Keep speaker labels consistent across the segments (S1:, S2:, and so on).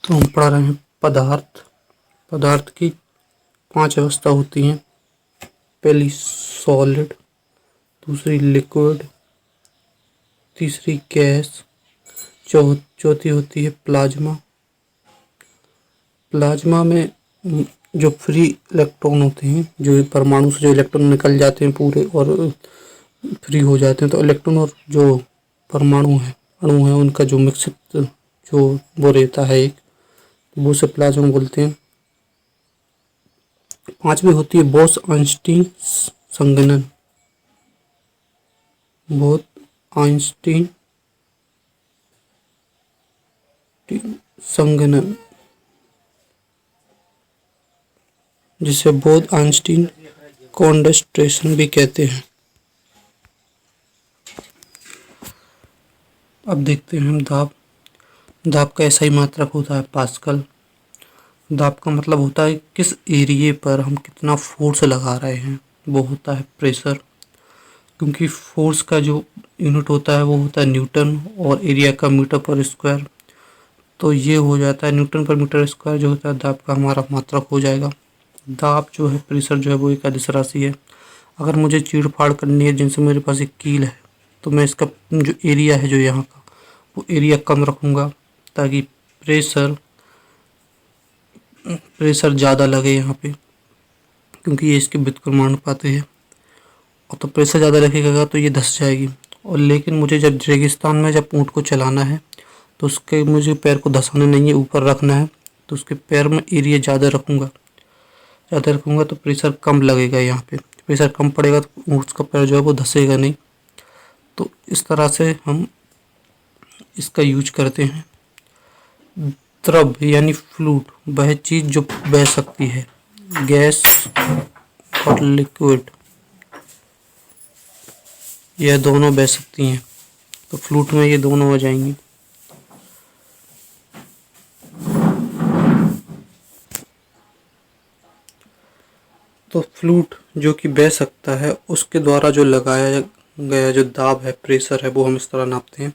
S1: तो हम पढ़ रहे हैं पदार्थ। पदार्थ की 5 अवस्था होती हैं। पहली सॉलिड, दूसरी लिक्विड, तीसरी गैस, चौथी होती है प्लाज्मा। प्लाज्मा में जो फ्री इलेक्ट्रॉन होते हैं, जो परमाणु से जो इलेक्ट्रॉन निकल जाते हैं पूरे और फ्री हो जाते हैं, तो इलेक्ट्रॉन और जो परमाणु है, अणु है, उनका जो मिश्रित जो वो रहता है एक, वो उसे प्लाज्मा बोलते हैं। 5वीं होती है बोस-आइंस्टीन संघनन। बोस-आइंस्टीन संघनन, जिसे बोस-आइंस्टीन कंडेंसेशन भी कहते हैं। अब देखते हैं हम दाब। दाब का ऐसा ही मात्रक होता है पास्कल। दाब का मतलब होता है किस एरिया पर हम कितना फोर्स लगा रहे हैं, वो होता है प्रेशर। क्योंकि फोर्स का जो यूनिट होता है वो होता है न्यूटन और एरिया का मीटर पर स्क्वायर, तो ये हो जाता है न्यूटन पर मीटर स्क्वायर जो होता है दाब का हमारा मात्रक हो जाएगा। दाब जो है, प्रेशर जो है वो एक अदिश राशि है। अगर मुझे चीड़ फाड़ करनी है जिनसे मेरे पास एक कील है, तो मैं इसका जो एरिया है जो यहाँ का, वो एरिया कम रखूँगा ताकि प्रेशर ज़्यादा लगे यहाँ पे, क्योंकि ये इसके व्युत्क्रमानुपाती है। और तो प्रेशर ज़्यादा लगेगा तो ये धंस जाएगी। और लेकिन मुझे जब रेगिस्तान में जब ऊँट को चलाना है, तो उसके मुझे पैर को धंसाना नहीं है, ऊपर रखना है, तो उसके पैर में एरिया ज़्यादा रखूँगा तो प्रेशर कम लगेगा। यहाँ पे प्रेशर कम पड़ेगा तो उसका पैर जो है वो धंसेगा नहीं। तो इस तरह से हम इसका यूज करते हैं। द्रव यानी फ्लूइड, वह चीज़ जो बह सकती है। गैस और लिक्विड, यह दोनों बह सकती हैं, तो फ्लूइड में ये दोनों हो जाएंगी। तो फ्लूइड जो कि बह सकता है, उसके द्वारा जो लगाया गया जो दाब है, प्रेशर है, वो हम इस तरह नापते हैं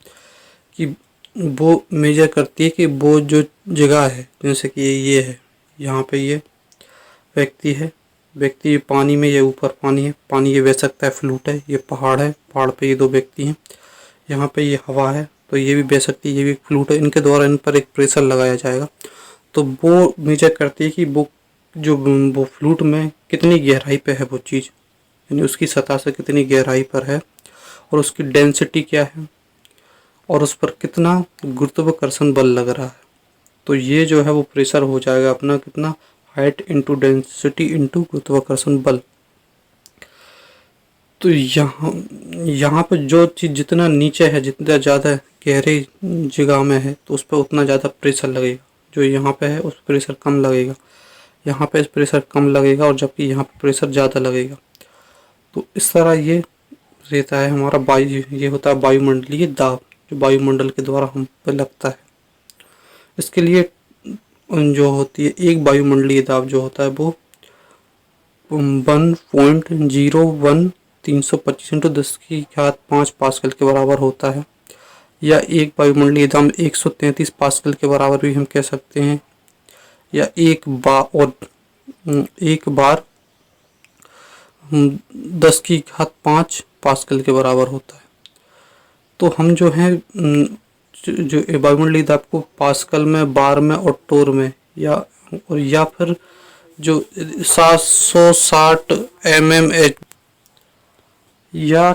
S1: कि वो मेजर करती है कि वो जो जगह है, जैसे कि ये है, यहाँ पे ये व्यक्ति है, व्यक्ति ये पानी में, ये ऊपर पानी है, पानी ये बह सकता है, फ्लूइड है। ये पहाड़ है, पहाड़ पे ये 2 व्यक्ति हैं। यहाँ पे ये हवा है, तो ये भी बह सकती है, ये भी फ्लूइड है। इनके द्वारा इन पर एक प्रेशर लगाया जाएगा, तो वो मेजर करती है कि वो फ्लूइड में कितनी गहराई पे है वो चीज़, यानी उसकी सतह से कितनी गहराई पर है और उसकी डेंसिटी क्या है और उस पर कितना गुरुत्वाकर्षण बल लग रहा है। तो ये जो है वो प्रेशर हो जाएगा अपना कितना, हाइट इंटू डेंसिटी इंटू गुरुत्वाकर्षण बल। तो यहाँ पे जो चीज़ जितना नीचे है, जितना ज़्यादा गहरी जगह में है, तो उस पर उतना ज़्यादा प्रेशर लगेगा। जो यहाँ पे है उस पर प्रेशर कम लगेगा, यहाँ पे प्रेशर कम लगेगा, और जबकि यहाँ पे प्रेशर ज़्यादा लगेगा। तो इस तरह ये रहता है हमारा वायु, ये होता है वायुमंडलीय दाब, जो वायुमंडल के द्वारा हम पे लगता है। इसके लिए जो होती है एक वायुमंडलीय दाब जो होता है वो 1.01325 इंटू 10⁵ पास्कल के बराबर होता है। या एक वायुमंडलीय दाब 133 पास्कल के बराबर भी हम कह सकते हैं। या एक बार 10⁵5 पास्कल के बराबर होता है। तो हम जो है जो वायुमंडलीय दाब को पास्कल में, बार में और टोर में, या फिर जो 760 mmH या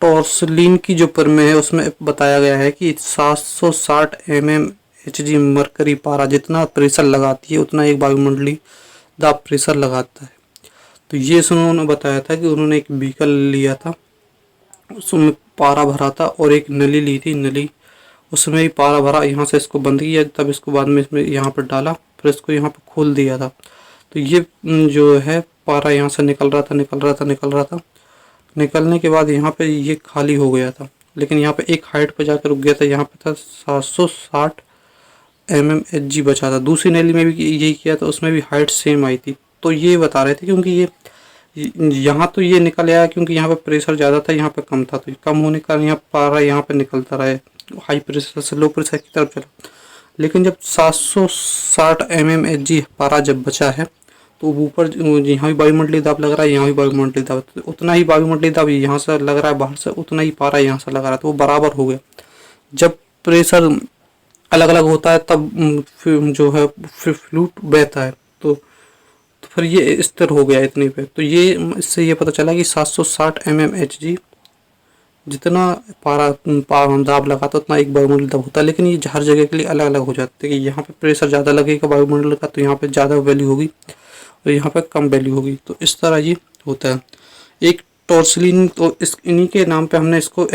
S1: टॉर्सलिन की जो प्रमेय है उसमें बताया गया है कि 760 mmHg मरकरी पारा जितना प्रेशर लगाती है, उतना एक वायुमंडलीय दाब प्रेशर लगाता है। तो ये उन्होंने बताया था कि उन्होंने एक बीकर लिया था, उसमें पारा भरा था, और एक नली ली थी, नली उसमें भी पारा भरा, यहाँ से इसको बंद किया, तब इसको बाद में इसमें यहाँ पर डाला, फिर इसको यहाँ पर खोल दिया था। तो ये जो है पारा यहाँ से निकल रहा था, निकलने के बाद यहाँ पे ये खाली हो गया था, लेकिन यहाँ पे एक हाइट पे जाकर रुक गया था, यहाँ पे था 760 mmHg बचा था। दूसरी नली में भी यही किया था, उसमें भी हाइट सेम आई थी। तो ये बता रहे थे क्योंकि ये यहाँ तो ये निकल आया क्योंकि यहाँ पे प्रेशर ज़्यादा था, यहाँ पे कम था, तो कम होने का यहाँ पारा यहाँ पे निकलता रहा है, हाई प्रेशर से लो प्रेशर की तरफ चला। लेकिन जब 760 mmHg पारा जब बचा है तो ऊपर यहाँ भी वायुमंडलीय दाब लग रहा है, यहाँ भी वायुमंडलीय दाब, तो उतना ही वायुमंडलीय दाब यहाँ से लग रहा है बाहर से, उतना ही पारा यहाँ से लग रहा है, तो वो बराबर हो गया। जब प्रेशर अलग अलग होता है तब फिर जो है फिर फ्लूट बहता है, तो फिर ये स्थिर हो गया इतनी पे। तो ये इससे ये पता चला कि 760 mmHg जितना पारा दाब लगाता उतना एक वायुमंडल दाब होता है। लेकिन ये हर जगह के लिए अलग अलग हो जाते हैं कि यहाँ पे प्रेशर ज़्यादा लगेगा वायुमंडल का तो यहाँ पे ज़्यादा वैल्यू होगी और यहाँ पे कम वैल्यू होगी, तो इस तरह ये होता है। एक टॉर्सलिन, तो इस इन्हीं के नाम पे हमने इसको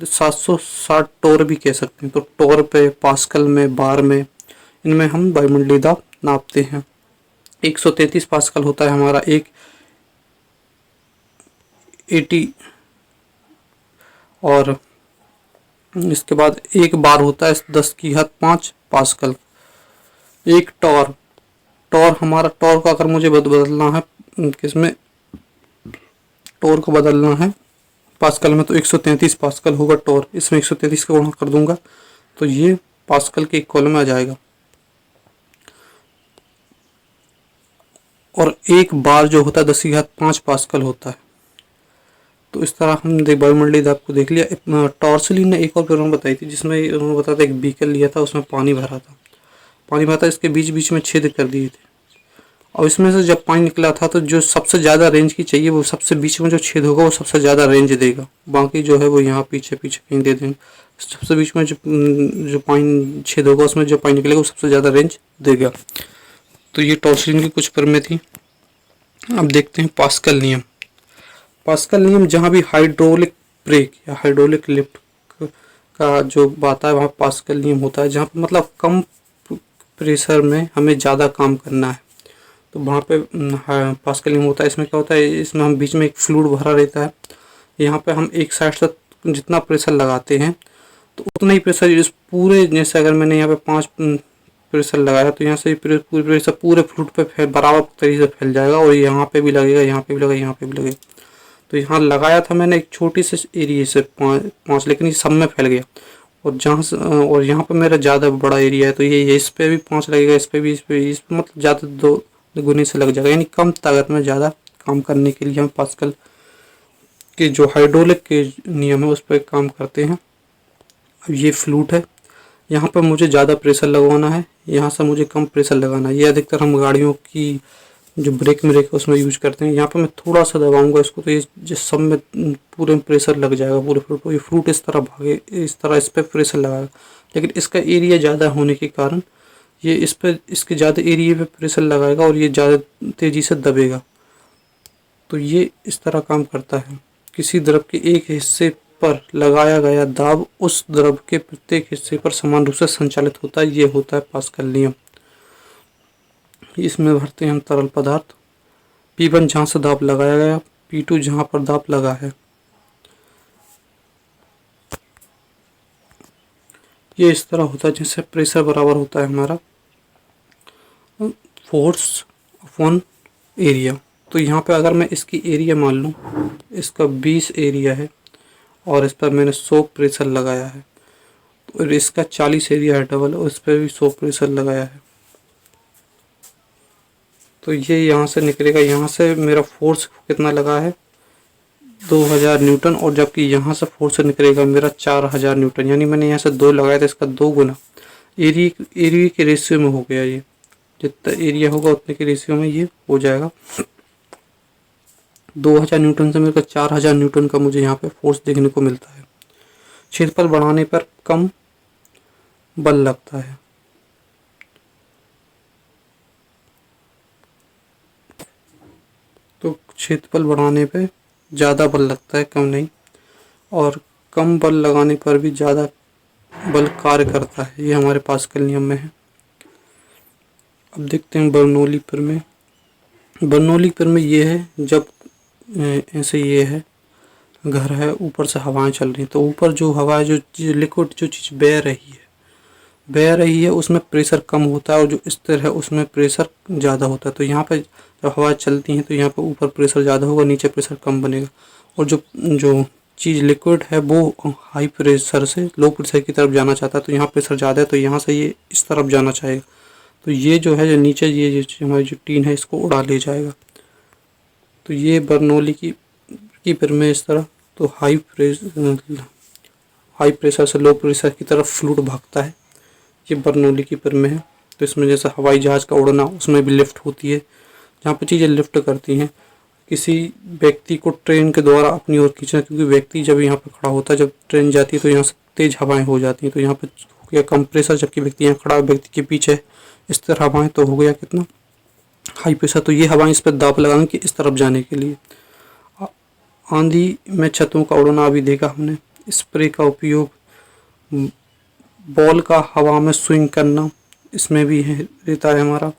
S1: 760 टोर भी कह सकते हैं। तो टोर पे, पास्कल में, बार में, इनमें हम वायुमंडलीय दाब नापते हैं। 133 पास्कल होता है हमारा एक 80, और इसके बाद एक बार होता है 10⁵ पास्कल। एक टॉर हमारा, टॉर का अगर मुझे बदलना है किसमें, टॉर को बदलना है पास्कल में, तो 133 पास्कल होगा टॉर। इसमें 133 का गुणा कर दूंगा तो ये पास्कल के इक्वल में आ जाएगा। और एक बार जो होता है 10⁵ पास्कल होता है। तो इस तरह हम वायुमंडलीय दाब को देख लिया। टॉर्सलिन ने एक और प्रॉब्लम बताई थी जिसमें उन्होंने बताया था एक बीकर लिया था, उसमें पानी भरा था, इसके बीच बीच में छेद कर दिए थे, और इसमें से जब पानी निकला था तो जो सबसे ज़्यादा रेंज की चाहिए वो सबसे बीच में जो छेद होगा वो सबसे ज़्यादा रेंज देगा, बाकी जो है वो यहाँ पीछे पीछे कहीं दे देंगे। सबसे बीच में जो पानी छेद होगा उसमें जो पानी निकलेगा वो सबसे ज़्यादा रेंज देगा। तो ये टॉर्सलिन की कुछ प्रमेय थी। अब देखते हैं पास्कल नियम। पास्कल नियम जहाँ भी हाइड्रोलिक ब्रेक या हाइड्रोलिक लिफ्ट का जो बात है वहाँ पास्कल नियम होता है, जहाँ पे मतलब कम प्रेशर में हमें ज़्यादा काम करना है, तो वहाँ पे पास्कल नियम होता है। इसमें क्या होता है, इसमें हम बीच में एक फ्लूइड भरा रहता है, यहाँ पे हम एक साइड से जितना प्रेशर लगाते हैं तो उतना ही प्रेशर इस पूरे, जैसे अगर मैंने यहाँ पे 5 प्रेशर लगाया तो यहाँ से पूरे प्रेशर पूरे फ्लूइड पे बराबर तरीके से फैल जाएगा, और यहाँ पे भी लगेगा, यहाँ पे भी लगेगा, यहाँ पे भी लगेगा। तो यहाँ लगाया था मैंने एक छोटी से एरिया से 5, लेकिन ये सब में फैल गया, और जहाँ से और यहाँ पे मेरा ज़्यादा बड़ा एरिया है तो ये इस पर भी 5 लगेगा, इस पर भी, इस पर मतलब ज़्यादा 2 गुने से लग जाएगा। यानी कम ताकत में ज़्यादा काम करने के लिए हम पास्कल के जो हाइड्रोलिक के नियम है उस पर काम करते हैं। अब ये फ्लूट है, यहाँ पर मुझे ज़्यादा प्रेशर लगवाना है, यहाँ से मुझे कम प्रेशर लगाना है। ये अधिकतर हम गाड़ियों की जो ब्रेक उसमें यूज करते हैं। यहाँ पे मैं थोड़ा सा दबाऊंगा इसको तो ये जिस सब में पूरे में प्रेशर लग जाएगा पूरे फ्रूट को। ये फ्रूट इस तरह भागे, इस तरह इस पर प्रेशर लगाएगा, लेकिन इसका एरिया ज़्यादा होने के कारण ये इस पर इसके ज़्यादा एरिया पे प्रेशर लगाएगा और ये ज़्यादा तेज़ी से दबेगा। तो ये इस तरह काम करता है। किसी द्रव के एक हिस्से पर लगाया गया दाब उस द्रव के प्रत्येक हिस्से पर समान रूप से संचालित होता है। ये होता है पास्कल नियम। इसमें भरते हैं हम तरल पदार्थ। P1 जहाँ से दाब लगाया गया, P2 जहाँ पर दाब लगा है। ये इस तरह होता है जिससे प्रेशर बराबर होता है हमारा फोर्स अपॉन एरिया। तो यहाँ पे अगर मैं इसकी एरिया मान लूँ, इसका 20 एरिया है और इस पर मैंने 100 प्रेशर लगाया है, और इसका 40 एरिया है डबल, और इस पर भी 100 प्रेशर लगाया है, तो ये यहाँ से निकलेगा। यहाँ से मेरा फोर्स कितना लगा है 2000 न्यूटन, और जबकि यहाँ से फोर्स निकलेगा मेरा 4000 न्यूटन। यानी मैंने यहाँ से 2 लगाया था, इसका 2 गुना एरिया के रेशियो में हो गया। ये जितना एरिया होगा उतने के रेशियो में ये हो जाएगा। 2000 न्यूटन से मेरे को 4000 न्यूटन का मुझे यहाँ पे फोर्स देखने को मिलता है। क्षेत्रफल बढ़ाने पर कम बल लगता है। तो क्षेत्रफल बढ़ाने पे ज़्यादा बल लगता है, कम नहीं, और कम बल लगाने पर भी ज़्यादा बल कार्य करता है। ये हमारे पास्कल नियम में है। अब देखते हैं बर्नौली प्रमेय। बर्नौली प्रमेय ये है, जब ऐसे ये है घर है, ऊपर से हवाएं चल रही हैं, तो ऊपर जो हवा है, जो लिक्विड जो चीज़ बह रही है उसमें प्रेशर कम होता है, और जो स्थिर है उसमें प्रेशर ज़्यादा होता है। तो यहाँ पे जब हवा चलती हैं तो यहाँ पे ऊपर प्रेशर ज़्यादा होगा, नीचे प्रेशर कम बनेगा, और जो चीज़ लिक्विड है वो हाई प्रेशर से लो प्रेशर की तरफ जाना चाहता है, तो यहाँ प्रेशर ज़्यादा है तो यहाँ से ये इस तरफ जाना चाहेगा, तो ये जो है जो नीचे ये जो हमारी जो टीन है इसको उड़ा ले जाएगा। तो ये बर्नौली की पिन में इस तरह तो हाई प्रेशर से लो प्रेशर की तरफ फ्लूइड भागता है, ये बर्नौली की पिन में है। तो इसमें जैसे हवाई जहाज़ का उड़ना उसमें भी लिफ्ट होती है, जहाँ पर चीज़ें लिफ्ट करती हैं किसी व्यक्ति को ट्रेन के द्वारा अपनी ओर खींचना, क्योंकि व्यक्ति जब यहाँ पर खड़ा होता है, जब ट्रेन जाती है तो यहाँ से तेज हवाएं हो जाती हैं, तो यहाँ पर हो गया कम प्रेशर, जबकि व्यक्ति यहाँ खड़ा, व्यक्ति के पीछे इस तरह हवाएं, तो हो गया कितना हाई प्रेशर। तो ये हवाएं इस पर दाब लगाएंगे कि इस तरफ जाने के लिए। आंधी में छतों का उड़ना अभी देखा हमने। स्प्रे का उपयोग, बॉल का हवा में स्विंग करना, इसमें भी है रहता है हमारा।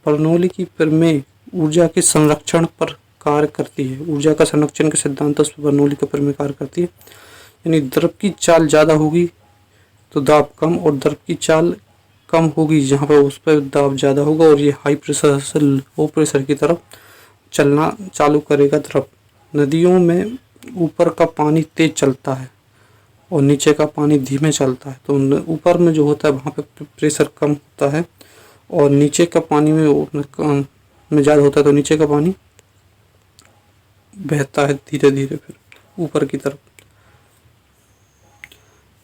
S1: बर्नौली की पिन में ऊर्जा के संरक्षण पर कार्य करती है, ऊर्जा का संरक्षण के सिद्धांत उस पर बर्नौली की पिन में कार्य करती है। यानी द्रव की चाल ज़्यादा होगी तो दाब कम, और द्रव की चाल कम होगी जहाँ पर उस पर दाब ज़्यादा होगा, और ये हाई प्रेशर से लो प्रेशर की तरफ चलना चालू करेगा द्रव। नदियों में ऊपर का पानी तेज चलता है और नीचे का पानी धीमे चलता है, तो ऊपर में जो होता है वहाँ पे प्रेशर कम होता है, और नीचे का पानी में ज़्यादा होता है, तो नीचे का पानी बहता है धीरे धीरे फिर ऊपर की तरफ।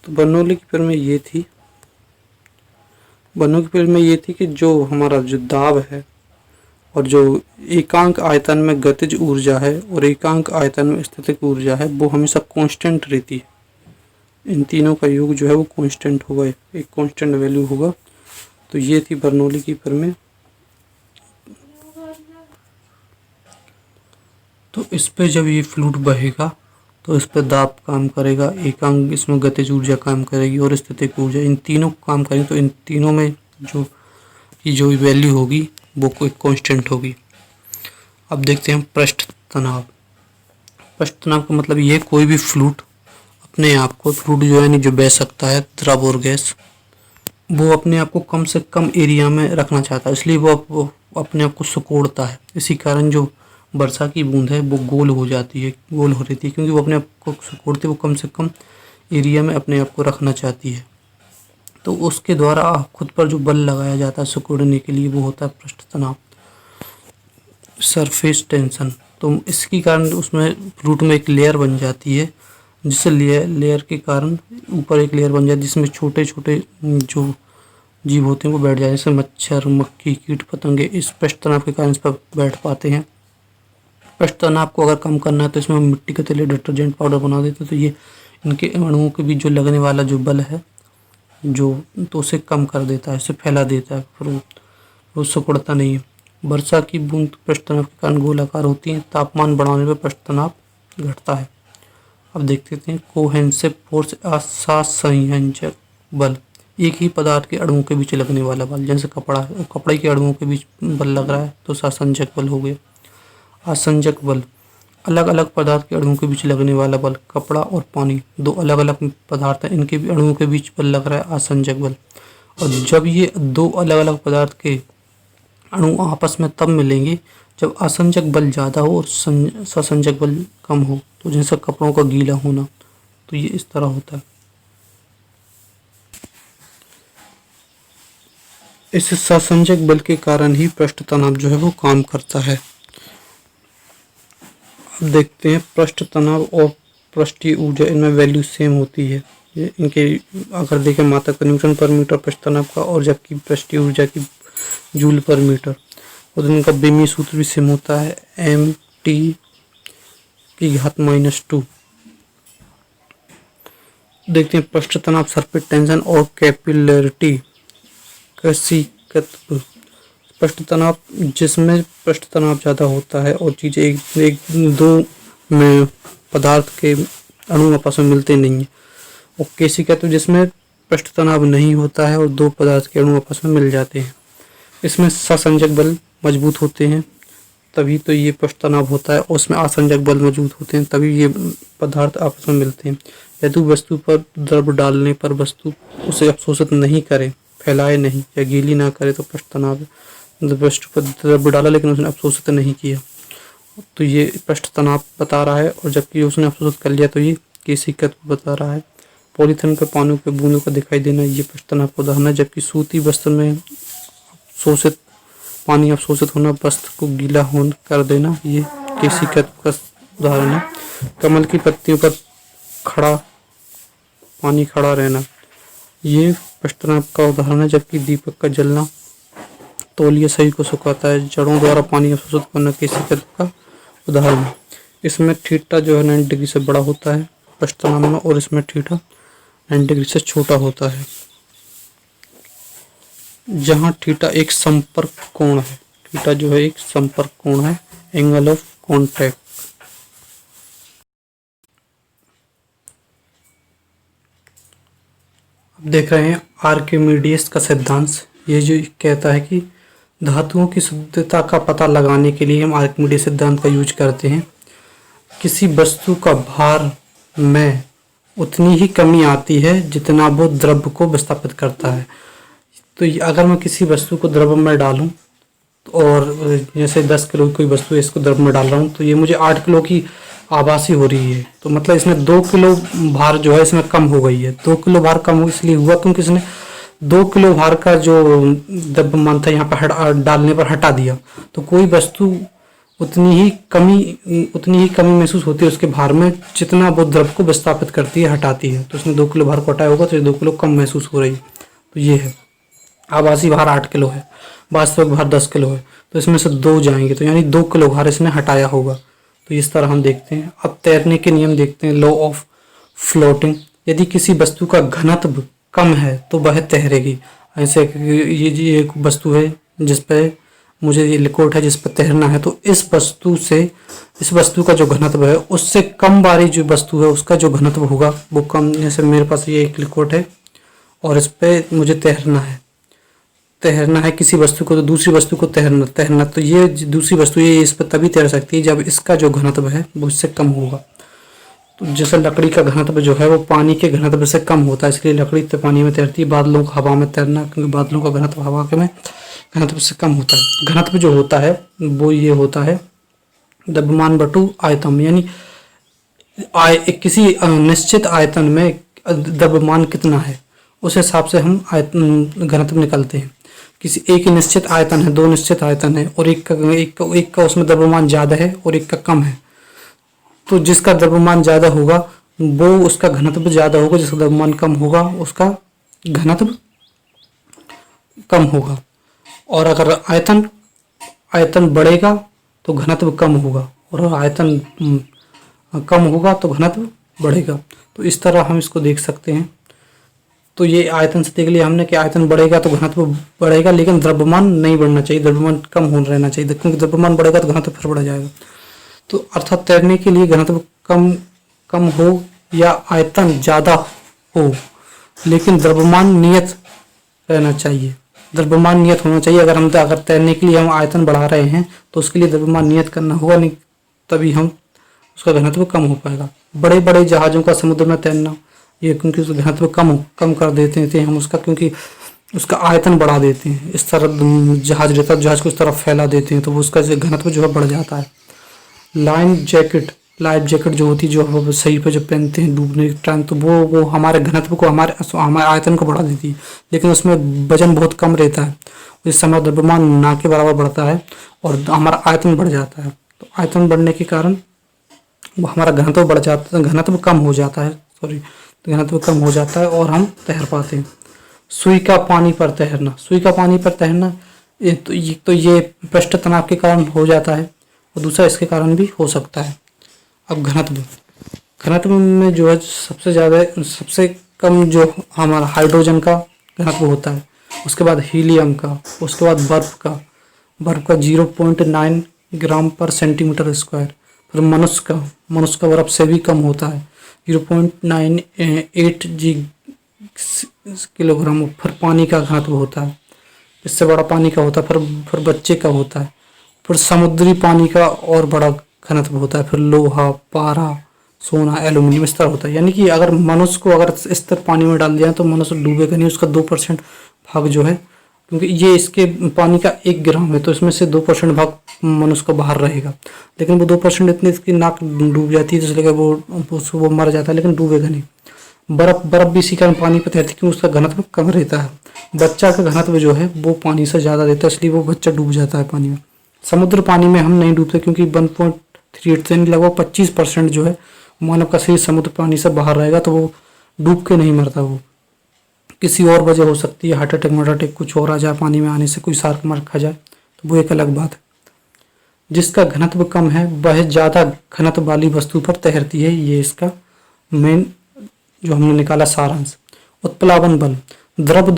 S1: तो बर्नौली की पिन में ये थी, बर्नौली की पिन में ये थी कि जो हमारा जो दाब है और जो एकांक आयतन में गतिज ऊर्जा है और एकांक आयतन में स्थितिक ऊर्जा है वो हमेशा कांस्टेंट रहती है। इन तीनों का योग जो है वो कांस्टेंट होगा, एक कांस्टेंट वैल्यू होगा। तो ये थी बर्नौली की पिन में। तो इस पे जब ये फ्लूइड बहेगा तो इस पे दाब काम करेगा, एकांक इसमें गतिज ऊर्जा काम करेगी और स्थितिक ऊर्जा, इन तीनों काम करेंगे। तो इन तीनों में जो वैल्यू होगी वो कोई कांस्टेंट होगी। अब देखते हैं पृष्ठ तनाव। पृष्ठ तनाव का मतलब ये कोई भी फ्लूइड अपने आप को, फ्लूइड जो है जो बह सकता है, द्रव और गैस, वो अपने आप को कम से कम एरिया में रखना चाहता है, इसलिए वो अपने आप को सिकोड़ता है। इसी कारण जो वर्षा की बूंद है वो गोल हो जाती है, गोल हो रहती है, क्योंकि वो अपने आप को सिकोड़ती है, वो कम से कम एरिया में अपने आप को रखना चाहती है। तो उसके द्वारा खुद पर जो बल लगाया जाता है सिकोड़ने के लिए वो होता है पृष्ठ तनाव, सरफेस टेंशन। तो इसके कारण उसमें फ्लूइड में एक लेयर बन जाती है, जिससे लेयर के कारण ऊपर एक लेयर बन जाती है जिसमें छोटे छोटे जो जीव होते हैं वो बैठ जाते हैं, जैसे मच्छर, मक्खी, कीट पतंगे इस पृष्ठ तनाव के कारण इस पर बैठ पाते हैं। पृष्ठ तनाव को अगर कम करना है तो इसमें मिट्टी के तेल डिटर्जेंट पाउडर बना देते हैं, तो ये इनके अणुओं के बीच जो लगने वाला जो बल है जो तो उसे कम कर देता है, उसे फैला देता है, फिर वो सिकुड़ता नहीं है। वर्षा की बूंद पृष्ठ तनाव के कारण गोलाकार होती है, तापमान बढ़ाने पर पृष्ठ तनाव घटता है। अब देखते हैं कोहेंसिव फोर्स, असंयोजक बल, एक ही पदार्थ के अणुओं के बीच लगने वाला बल, जैसे कपड़े के अणुओं के बीच बल लग रहा है तो असंयोजक बल हो गया। असंयोजक बल, अलग अलग पदार्थ के अणुओं के बीच लगने वाला बल, कपड़ा और पानी दो अलग अलग पदार्थ हैं, इनके अणुओं के बीच बल लग रहा है असंयोजक बल। और जब ये दो अलग अलग पदार्थ के अणु आपस में तब मिलेंगे जब असंयोजक बल ज़्यादा हो और ससंयोजक बल कम हो, तो जैसे कपड़ों का गीला होना, तो ये इस तरह होता है। इस ससंयोजक बल के कारण ही पृष्ठ तनाव जो है वो काम करता है। अब देखते हैं पृष्ठ तनाव और पृष्ठीय ऊर्जा, इनमें वैल्यू सेम होती है। ये इनके अगर देखें मात्रक का न्यूटन पर मीटर पृष्ठ तनाव का, और जबकि पृष्ठीय ऊर्जा की जूल पर मीटर, और इनका बेमी सूत्र भी सेम होता है, Mt⁻²। देखते हैं पृष्ठ तनाव, सरफेस टेंशन और कैपिलरिटी, कशिकत्व। पृष्ठ तनाव, जिसमें पृष्ठ तनाव ज़्यादा होता है और चीज़ें एक दो में पदार्थ के अणु आपस में मिलते नहीं हैं, और केशिकत्व जिसमें पृष्ठ तनाव नहीं होता है और दो पदार्थ के अणु आपस में मिल जाते हैं। इसमें ससंयोजक बल मजबूत होते हैं तभी तो ये पृष्ठ तनाव होता है, और उसमें असंयोजक बल मौजूद होते हैं तभी ये पदार्थ आपस में मिलते हैं। यदि वस्तु पर द्रव डालने पर वस्तु उसे अवशोषित नहीं करे, फैलाए नहीं या गीली ना करे तो पृष्ठ तनाव है। वस्तु पर द्रव डाला लेकिन उसने अवशोषित नहीं किया तो ये पृष्ठ तनाव बता रहा है, और जबकि उसने अवशोषित कर लिया तो ये केशिकत्व बता रहा है। पॉलीथिन पर पानी के बूंदों का दिखाई देना ये स्पष्ट तनाव का उदाहरण है, जबकि सूती वस्त्र में शोषित पानी अवशोषित होना, वस्त्र को गीला होने कर देना ये केशिकत्व का उदाहरण है। कमल की पत्तियों पर खड़ा पानी खड़ा रहना ये स्पष्ट तनाव का उदाहरण है, जबकि दीपक का जलना तौलिया शरीर को सुखाता है, जड़ों द्वारा पानी अवशोषित करना केशिकत्व का उदाहरण है। इसमें थीटा जो है 90 डिग्री से बड़ा होता है स्पष्ट तनाव में, और इसमें थीटा 90 डिग्री से छोटा होता है। जहाँ थीटा एक संपर्क कोण है, थीटा जो है एक संपर्क कोण है, एंगल ऑफ कॉन्टैक्ट। अब देख रहे हैं आर्किमिडीज का सिद्धांत। ये जो कहता है कि धातुओं की शुद्धता का पता लगाने के लिए हम आर्किमिडीज सिद्धांत का यूज करते हैं। किसी वस्तु का भार में उतनी ही कमी आती है जितना वो द्रव्य को विस्थापित करता है। तो अगर मैं किसी वस्तु को द्रव्य में डालूं और जैसे 10 किलो कोई वस्तु है, इसको द्रव्य में डाल रहा हूं, तो ये मुझे 8 किलो की आभासी हो रही है। तो मतलब इसमें 2 किलो भार जो है इसमें कम हो गई है। 2 किलो भार कम इसलिए हुआ क्योंकि इसने 2 किलो भार का जो द्रव्यमान था यहाँ पर डालने पर हटा दिया। तो कोई वस्तु उतनी ही कमी महसूस होती है उसके भार में जितना वो द्रव्य को विस्थापित करती है, हटाती है। तो उसने 2 किलो भार को हटाया होगा, तो ये 2 किलो कम महसूस हो रही है। तो ये है। आभासी भार 8 किलो है, वास्तविक भार 10 किलो है, तो इसमें से 2 जाएंगे, तो यानी 2 किलो भार इसने हटाया होगा। तो इस तरह हम देखते हैं। अब तैरने के नियम देखते हैं, लॉ ऑफ फ्लोटिंग। यदि किसी वस्तु का घनत्व कम है तो वह तैरेगी। ऐसे ये एक वस्तु है जिस पे मुझे ये लिक्विड है जिस पर तैरना है, तो इस वस्तु का जो घनत्व है उससे कम बारी जो वस्तु है उसका जो घनत्व होगा वो कम। जैसे मेरे पास ये एक लिक्विड है और इस पे मुझे तैरना है किसी वस्तु को, तो दूसरी वस्तु को तैरना, तो ये दूसरी वस्तु ये इस पर तभी तैर सकती है जब इसका जो घनत्व है वो इससे कम होगा। तो जैसे लकड़ी का घनत्व जो है वो पानी के घनत्व से कम होता है, इसलिए लकड़ी तो पानी में तैरती है। बादलों का हवा में तैरना, क्योंकि बादलों का घनत्व हवा के में घनत्व से कम होता है। घनत्व जो होता है वो ये होता है द्रव्यमान बटू आयतन, यानी किसी निश्चित आयतन में द्रव्यमान कितना है उस हिसाब से हम आयतन घनत्व निकालते हैं। किसी एक निश्चित आयतन है, 2 निश्चित आयतन है और एक का उसमें द्रव्यमान ज़्यादा है और एक का कम है, तो जिसका द्रव्यमान ज़्यादा होगा वो उसका घनत्व ज़्यादा होगा, जिसका द्रव्यमान कम होगा उसका घनत्व कम होगा। और अगर आयतन बढ़ेगा तो घनत्व कम होगा, और आयतन कम होगा तो घनत्व बढ़ेगा। तो इस तरह हम इसको देख सकते हैं। तो ये आयतन से देख लिया हमने कि आयतन बढ़ेगा तो घनत्व बढ़ेगा, लेकिन द्रव्यमान नहीं बढ़ना चाहिए, द्रव्यमान कम हो रहना चाहिए, क्योंकि द्रव्यमान बढ़ेगा तो घनत्व फिर बढ़ जाएगा। तो अर्थात तैरने के लिए घनत्व कम हो या आयतन ज़्यादा हो, लेकिन द्रव्यमान नियत रहना चाहिए, द्रव्यमान नियत होना चाहिए। अगर तैरने के लिए हम आयतन बढ़ा रहे हैं तो उसके लिए द्रव्यमान नियत करना होगा, नहीं तभी हम उसका घनत्व कम हो पाएगा। बड़े बड़े जहाज़ों का समुद्र में तैरना, ये क्योंकि उसका घनत्व कम कर देते थे हम उसका, क्योंकि उसका आयतन बढ़ा देते हैं। इस तरह जहाज रहता है, जहाज को इस तरफ फैला देते हैं तो वो उसका घनत्व जो है बढ़ जाता है। लाइफ जैकेट जो होती है, जो हम शरीर पे जो पहनते हैं डूबने के टाइम, तो वो हमारे घनत्व को हमारे आयतन को बढ़ा देती है, लेकिन उसमें वजन बहुत कम रहता है। इस समय द्रव्यमान ना के बराबर बढ़ता है और हमारा आयतन बढ़ जाता है। तो आयतन बढ़ने के कारण वो हमारा घनत्व बढ़ जाता है, घनत्व कम हो जाता है और हम तैर पाते हैं। सुई का पानी पर तैरना ये पृष्ठ तनाव के कारण हो जाता है, और दूसरा इसके कारण भी हो सकता है। अब घनत्व में जो है सबसे कम जो हमारा हाइड्रोजन का घनत्व होता है, उसके बाद हीलियम का, उसके बाद बर्फ का 0.9 ग्राम पर सेंटीमीटर स्क्वायर। फिर मनुष्य का बर्फ से भी कम होता है, 0.98 किलोग्राम। फिर पानी का घनत्व होता है, इससे बड़ा पानी का होता है, फिर बच्चे का होता है, फिर समुद्री पानी का और बड़ा घनत्व होता है, फिर लोहा, पारा, सोना, एल्यूमिनियम इस तरह होता है। यानी कि अगर मनुष्य को इस तरह पानी में डाल दिया तो मनुष्य डूबेगा नहीं, उसका 2% भाग जो है क्योंकि ये इसके पानी का 1 ग्राम है, तो इसमें से 2% भाग मनुष्य का बाहर रहेगा, लेकिन वो 2% इतनी इसकी नाक डूब जाती है, तो इसलिए वो मर जाता है, लेकिन डूबेगा नहीं। बर्फ बर्फ भी इसी कारण पानी पर तैरती है क्योंकि उसका घनत्व कम रहता है। बच्चा का घनत्व जो है वो पानी से ज़्यादा रहता है, इसलिए वो बच्चा डूब जाता है पानी में। समुद्र पानी में हम नहीं डूबते क्योंकि 1.38 यानी लगभग 25% जो है मानव का शरीर समुद्र पानी से बाहर रहेगा, तो वो डूब के नहीं मरता। वो किसी और वजह हो सकती है, हार्ट अटैक कुछ और आ जाए, पानी में आने से कोई शार्क मार खा जाए, तो वो एक अलग बात है। जिसका घनत्व कम है वह ज़्यादा घनत्व वाली वस्तु पर तैरती है, ये इसका मेन जो हमने निकाला सारांश। उत्प्लावन बल द्रव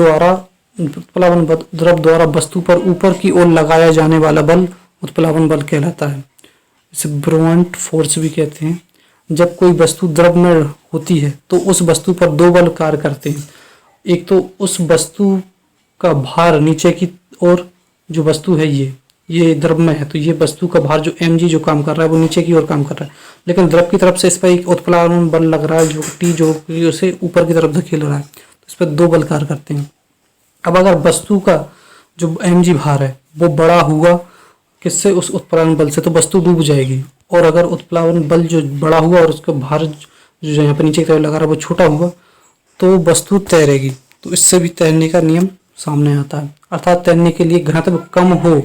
S1: द्वारा वस्तु पर ऊपर की ओर लगाया जाने वाला बल उत्प्लावन बल कहलाता है। इसे ब्रुअंट फोर्स भी कहते हैं। जब कोई वस्तु द्रव में होती है तो उस वस्तु पर 2 बल कार्य करते हैं। एक तो उस वस्तु का भार नीचे की ओर, जो वस्तु है ये द्रव में है, तो ये वस्तु का भार जो mg जो काम कर रहा है वो नीचे की ओर काम कर रहा है, लेकिन द्रव की तरफ से इस पर एक उत्प्लावन बल लग रहा है जो टी जो कि उसे ऊपर की तरफ धकेल रहा है, तो इस पर 2 बल कार्य करते हैं। अब अगर वस्तु का जो mg भार है वो बड़ा हुआ किससे, उस उत्प्लावन बल से, तो वस्तु डूब जाएगी। और अगर उत्प्लावन बल जो बड़ा हुआ और उसका भार जो यहाँ पर नीचे की तरफ लगा रहा है वो छोटा हुआ तो वस्तु तैरेगी। तो इससे भी तैरने का नियम सामने आता है। अर्थात तैरने के लिए घनत्व कम हो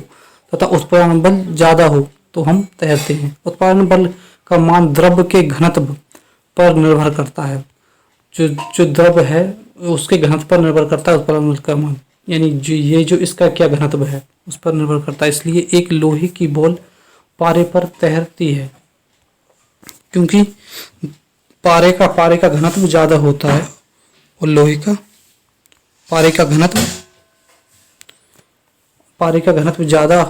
S1: तथा उत्प्लावन बल ज़्यादा हो तो हम तैरते हैं। उत्प्लावन बल का मान द्रव के घनत्व पर निर्भर करता है। जो द्रव है उसके घनत्व पर निर्भर करता है उत्प्लावन बल का मान, यानी जो इसका क्या घनत्व है उस पर निर्भर करता है। इसलिए एक लोहे की बॉल पारे पर तैरती है क्योंकि पारे का घनत्व ज़्यादा होता है और लोहे का पारे का घनत्व ज़्यादा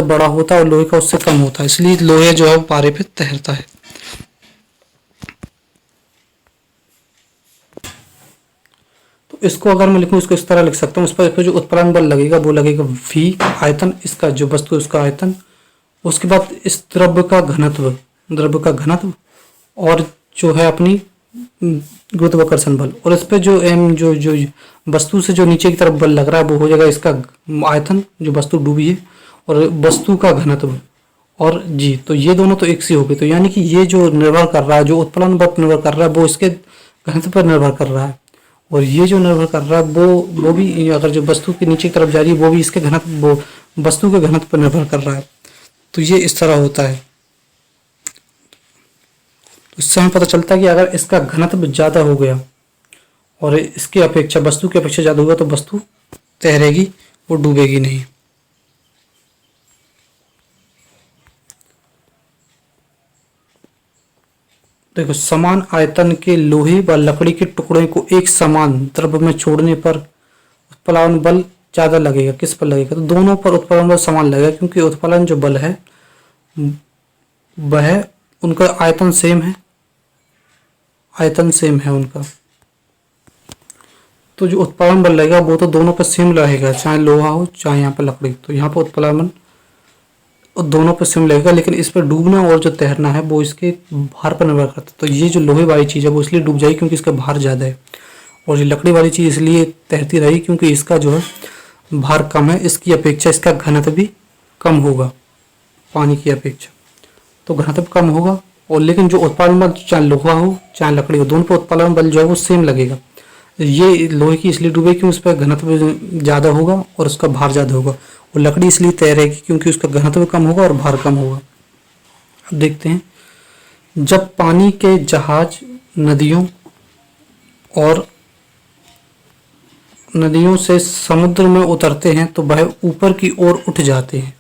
S1: बड़ा होता है और लोहे का उससे कम होता है, इसलिए लोहे जो है वो पारे पे तैरता है। तो इसको अगर मैं लिखूँ, इसको इस तरह लिख सकता हूँ, इस पर जो उत्प्लावन बल लगेगा वो लगेगा v आयतन, इसका जो वस्तु उसका आयतन, उसके बाद इस द्रव्य का घनत्व और जो है अपनी गुरुत्वाकर्षण बल, और इस पे जो जो वस्तु से जो नीचे की तरफ बल लग रहा है वो हो जाएगा इसका आयतन जो वस्तु डूबी है, और वस्तु का घनत्व और जी, तो ये दोनों तो एक सी हो गए। तो यानी कि ये जो निर्भर कर रहा है, जो उत्प्लावन बल निर्भर कर रहा है वो इसके घनत्व पर निर्भर कर रहा है, और ये जो निर्भर कर रहा है वो भी अगर जो वस्तु के नीचे की तरफ जा रही है वो भी इसके घनत्व, वो वस्तु के घनत्व पर निर्भर कर रहा है। तो ये इस तरह होता है। इससे हमें पता चलता है कि अगर इसका घनत्व ज़्यादा हो गया और इसकी अपेक्षा वस्तु की अपेक्षा ज़्यादा होगा तो वस्तु तैरेगी, वो डूबेगी नहीं। देखो, समान आयतन के लोहे व लकड़ी के टुकड़े को एक समान द्रव में छोड़ने पर उत्प्लावन बल ज़्यादा लगेगा। किस पर लगेगा? तो दोनों पर उत्प्लावन बल समान लगेगा, क्योंकि उत्प्लावन जो बल है वह उनका आयतन सेम है उनका, तो जो उत्प्लावन बल लगेगा वो तो दोनों पर सेम लगेगा, चाहे लोहा हो चाहे यहाँ पर लकड़ी। तो यहाँ पर उत्प्लावन दोनों पर सेम लगेगा, लेकिन इस पर डूबना और जो तैरना है वो इसके भार पर निर्भर करता है। तो ये जो लोहे वाली चीज़ है वो इसलिए डूब जाएगी क्योंकि इसका भार ज़्यादा है, और जो लकड़ी वाली चीज़ इसलिए तैरती रहेगी क्योंकि इसका जो है भार कम है, इसकी अपेक्षा इसका घनत्व भी कम होगा पानी की अपेक्षा, तो घनत्व कम होगा। और लेकिन जो उत्प्लावन बल चाहे लोहा हो चाहे लकड़ी हो, दोनों पर उत्प्लावन बल जो है वो सेम लगेगा। ये लोहे की इसलिए डूबेगी क्योंकि उस पर घनत्व ज़्यादा होगा और उसका भार ज़्यादा होगा, और लकड़ी इसलिए तैरेगी क्योंकि उसका घनत्व कम होगा और भार कम होगा। अब देखते हैं, जब पानी के जहाज नदियों से समुद्र में उतरते हैं तो वह ऊपर की ओर उठ जाते हैं।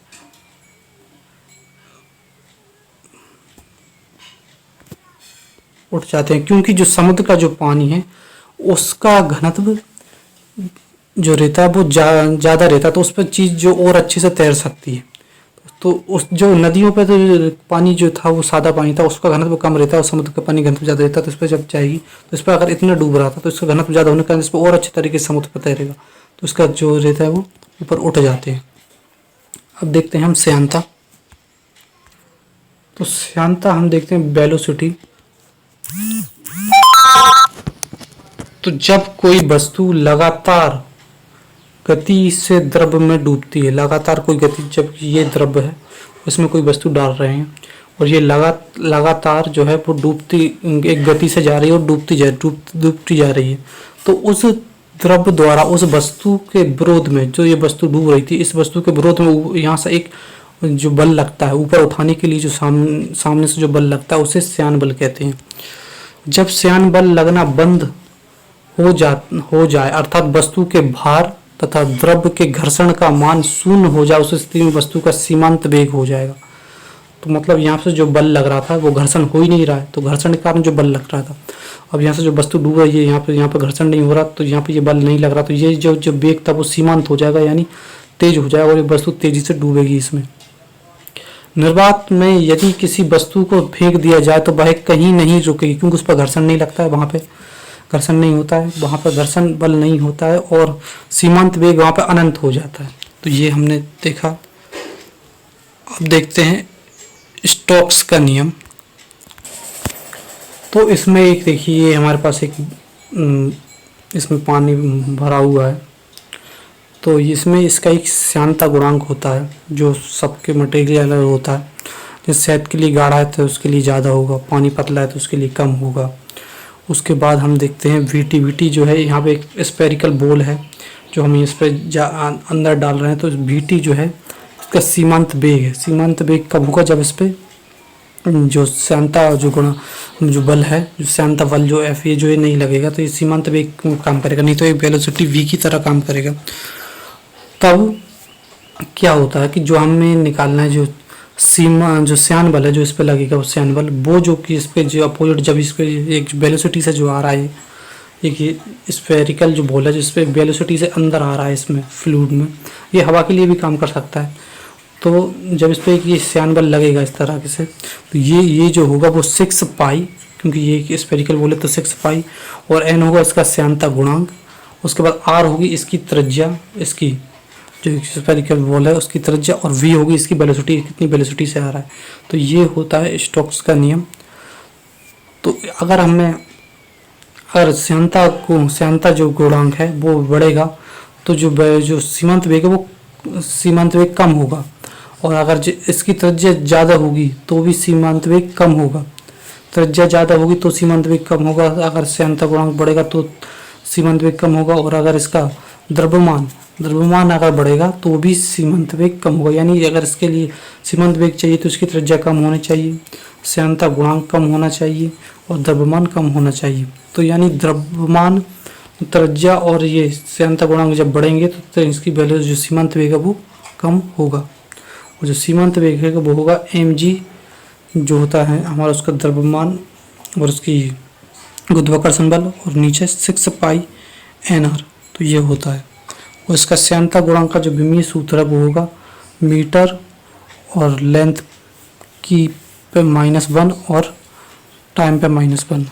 S1: क्योंकि जो समुद्र का जो पानी है उसका घनत्व जो रहता है वो ज़्यादा रहता है, तो उस पर चीज़ जो और अच्छे से तैर सकती है। तो उस जो नदियों पे तो पानी जो था वो सादा पानी था, उसका घनत्व कम रहता है, और समुद्र का पानी घनत्व ज़्यादा रहता है। तो इस पर जब जाएगी तो इस पर अगर इतना डूब रहा था तो इसका घनत्व ज़्यादा होने के कारण इस पर और अच्छे तरीके से समुद्र पर तैरेगा, तो इसका जो रहता है वो ऊपर उठ जाते हैं। अब देखते हैं हम श्यानता। तो श्यानता हम देखते हैं वेलोसिटी। तो जब कोई वस्तु लगातार गति से द्रव में डूबती है। लगातार कोई गति, जब ये द्रव है उसमें कोई वस्तु डाल रहे हैं और ये लगातार जो है वो डूबती, एक गति से जा रही है और डूबती जा रही है, तो उस द्रव द्वारा उस वस्तु के विरोध में, जो ये वस्तु डूब रही थी, इस वस्तु के विरोध में यहाँ से एक जो बल लगता है ऊपर उठाने के लिए, जो सामने से जो बल लगता है उसे श्यान बल कहते हैं। जब श्यान बल लगना बंद हो जाए अर्थात वस्तु के भार तथा द्रव के घर्षण का मान शून्य हो जाए, उस स्थिति में वस्तु का सीमांत वेग हो जाएगा। तो मतलब यहाँ से जो बल लग रहा था वो घर्षण हो ही नहीं रहा है, तो घर्षण के कारण जो बल लग रहा था, अब यहाँ से जो वस्तु डूब रही है यहाँ पे घर्षण नहीं हो रहा, तो यहाँ पे ये बल नहीं लग रहा, तो ये जो वेग था वो सीमांत हो जाएगा, यानी तेज हो जाएगा और ये वस्तु तेजी से डूबेगी इसमें। निर्वात में यदि किसी वस्तु को फेंक दिया जाए तो वह कहीं नहीं रुकेगी, क्योंकि उस पर घर्षण नहीं लगता है, वहाँ पे घर्षण नहीं होता है, वहाँ पर घर्षण बल नहीं होता है और सीमांत वेग वहाँ पे अनंत हो जाता है। तो ये हमने देखा। अब देखते हैं स्टोक्स का नियम। तो इसमें एक देखिए हमारे पास एक इसमें पानी भरा हुआ है, तो इसमें इसका एक श्यानता गुणांक होता है जो सबके मटेरियल अलग होता है। जैसे शहद के लिए गाढ़ा है तो उसके लिए ज़्यादा होगा, पानी पतला है तो उसके लिए कम होगा। उसके बाद हम देखते हैं वीटी जो है, यहाँ पे एक स्फेरिकल बॉल है जो हम इस पर अंदर डाल रहे हैं, तो वीटी जो है इसका सीमांत वेग है। सीमांत वेग कब होगा, जब इस पर जो श्यानता जो बल है, जो श्यानता बल जो एफ ये जो ये नहीं लगेगा, तो ये सीमांत वेग काम करेगा, नहीं तो ये वेलोसिटी वी की तरह काम करेगा। तब क्या होता है कि जो हमें निकालना है, जो श्यान बल है जो इस पे लगेगा, वो श्यान बल वो जो कि इस पे जो अपोजिट, जब इस पे एक वेलोसिटी से जो आ रहा है, एक ये स्फेरिकल जो बॉल है जो इस पे वेलोसिटी से अंदर आ रहा है इसमें फ्लूइड में, ये हवा के लिए भी काम कर सकता है। तो जब इस पे ये श्यान बल लगेगा इस तरह से, तो ये जो होगा वो 6 पाई, क्योंकि ये स्फेरिकल बॉल है तो 6 पाई, और एन होगा इसका श्यानता गुणांक। उसके बाद आर होगी इसकी त्रिज्या, इसकी जो स्फेरिकल बॉल है उसकी त्रिज्या, और वी होगी इसकी वेलोसिटी, कितनी वेलोसिटी से आ रहा है। तो ये होता है स्टोक्स का नियम। तो अगर श्यानता जो गुणांक है वो बढ़ेगा तो जो सीमांत वेग है वो सीमांत वेग कम होगा, और अगर इसकी त्रिज्या ज़्यादा होगी तो भी सीमांत वेग कम होगा। त्रिज्या ज़्यादा होगी तो सीमांत वेग कम होगा, अगर श्यानता गुणांक बढ़ेगा तो सीमांत वेग कम होगा, और अगर इसका द्रव्यमान अगर बढ़ेगा तो भी सीमांत वेग कम होगा। यानी अगर इसके लिए सीमांत वेग चाहिए तो इसकी त्रिज्या कम होनी चाहिए, श्यानता गुणांक कम होना चाहिए और द्रव्यमान कम होना चाहिए। तो यानी द्रव्यमान, त्रिज्या और ये श्यानता गुणांक जब बढ़ेंगे तो इसकी वैल्यू जो सीमांत वेग है वो कम होगा, और जो सीमांत वेग है वो होगा mg जो होता है हमारा उसका द्रव्यमान और उसकी गुरुत्वाकर्षण बल, और नीचे 6 पाई nr। तो ये होता है। और इसका श्यानता गुणांक का जो विमीय सूत्र है वो होगा मीटर और लेंथ की पे -1 और टाइम पे -1।